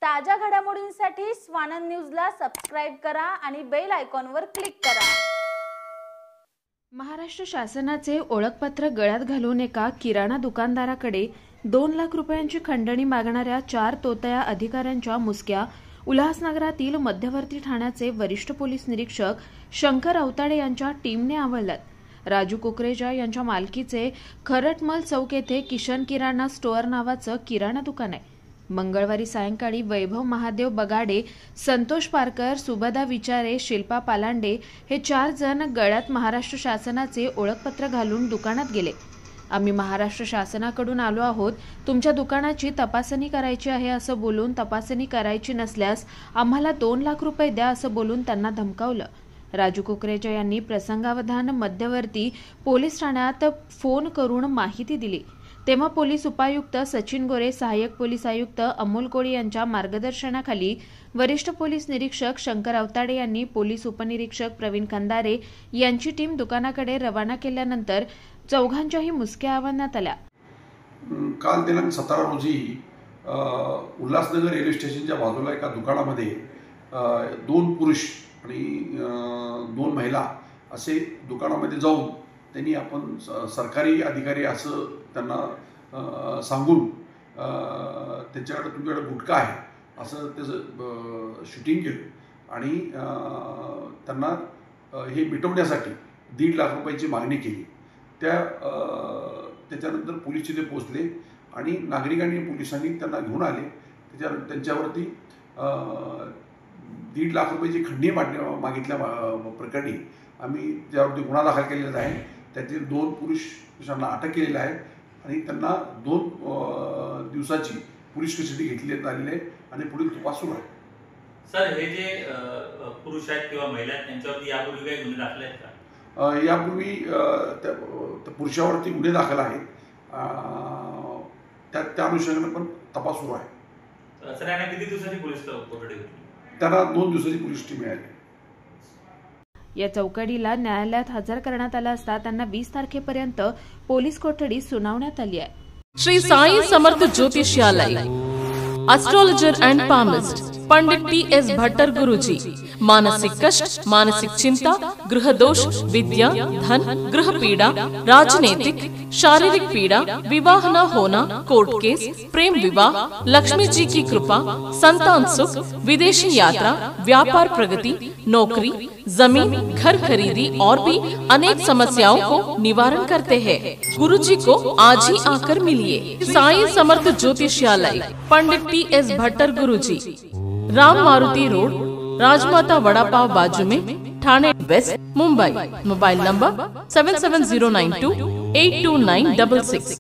ताज्या घडामोडींसाठी स्वानंद न्यूजला सबस्क्राइब करा आणि बेल आयकॉनवर क्लिक करा। महाराष्ट्र शासनाचे ओळखपत्र गळ्यात घालून एका किराणा दुकानदाराकडे 2 लाख रुपयांची खंडणी मागणाऱ्या 4 तोतया अधिकाऱ्यांच्या मुसक्या उल्हासनगरातील मध्यवर्ती ठाण्याचे वरिष्ठ पोलीस निरीक्षक शंकर अवताडे यांच्या टीमने आवळल्यात। राजू कुकरेजा यांच्या मालकीचे खरटमल चौक येथे किशन किराणा स्टोअर नावाचं किराणा दुकान आहे। मंगळवारी सायंकाळी वैभव महादेव बगाडे, संतोष पारकर, सुबदा विचारे, शिल्पा पालांडे हे 4 जण गळ्यात महाराष्ट्र शासनाचे ओळखपत्र घालून दुकानात गेले। आम्ही महाराष्ट्र शासनाकडून आलो आहोत, तुमच्या दुकानाची तपासणी करायची आहे असं बोलून तपासणी करायची नसल्यास आम्हाला 2 लाख रुपये द्या असं बोलून त्यांना धमकावलं। राजू कुकरेजा यांनी प्रसंगावधान मध्यवर्ती पोलीस ठाण्यात फोन करून माहिती दिली। तेव्हा पोलीस उपायुक्त सचिन गोरे, सहाय्यक पोलीस आयुक्त अमोल कोळी यांच्या मार्गदर्शनाखाली वरिष्ठ पोलीस निरीक्षक शंकर अवताडे यांनी पोलीस उपनिरीक्षक प्रवीण खंदारे यांची टीम दुकानाकडे रवाना केल्यानंतर चौघांच्याही मुसक्या आवळण्यात आल्या। काल दिनांक 17 रोजी उल्हासनगर रेल्वे स्टेशनच्या बाजूला एका दुकानामध्ये 2 पुरुष आणि 2 महिला असे दुकानामध्ये जाऊन त्यांनी आपण सरकारी अधिकारी असं त्यांना सांगून त्यांच्याकडे तुमच्याकडे गुटखा आहे असं त्याचं शूटिंग केलं आणि त्यांना हे मिटवण्यासाठी 1.5 लाख रुपयाची मागणी केली। त्याच्यानंतर पोलीस तिथे पोहोचले आणि नागरिकांनी पोलिसांनी त्यांना घेऊन आले। त्यांच्यावरती 1.5 लाख रुपयाची खंडणी मागितल्या प्रकरणी आम्ही त्यावरती गुन्हा दाखल केलेला आहे। त्यातील 2 पुरुषांना अटक केलेली आहे आणि त्यांना 2 दिवसाची पोलीस कस्टडी घेतली आलेली आहे आणि पुढील तपास सुरू आहे। सर, हे जे पुरुष आहेत किंवा महिला आहेत त्यांच्यावरती यापूर्वी काही गुन्हे दाखल आहेत का? यापूर्वी त्या पुरुषावरती गुन्हे दाखल आहेत, त्या अनुषंगाने पण तपास सुरू आहे। सर, यांना किती दिवसाची पोलीस कोठडी होती? त्यांना 2 दिवसाची पोलीस कस्टडी मिळाली। या चौकडीला न्यायालयात हजर करण्यात आला असता त्यांना 20 तारखेपर्यंत पोलीस कोठडी सुनावण्यात आली आहे। Shri Sai Samarth Jyotishalaya, astrologer and palmist, Pandit T.S. Bhattar Guruji. मानसिक कष्ट, मानसिक चिंता, गृह दोष, विद्या, धन, गृह पीड़ा, राजनीतिक, शारीरिक पीड़ा, विवाह न होना, कोर्ट केस, प्रेम विवाह, लक्ष्मी जी की कृपा, संतान सुख, विदेशी यात्रा, व्यापार प्रगति, नौकरी, जमीन, घर खरीदी और भी अनेक समस्याओं को निवारण करते हैं। गुरुजी को आज ही आकर मिलिए। साई समर्थ ज्योतिषालय, पंडित T.S. भट्टर गुरुजी, राम मारुति रोड, राजमाता वड़ा पाव बाजू में, Thane west, Mumbai. Mobile number 7709282966।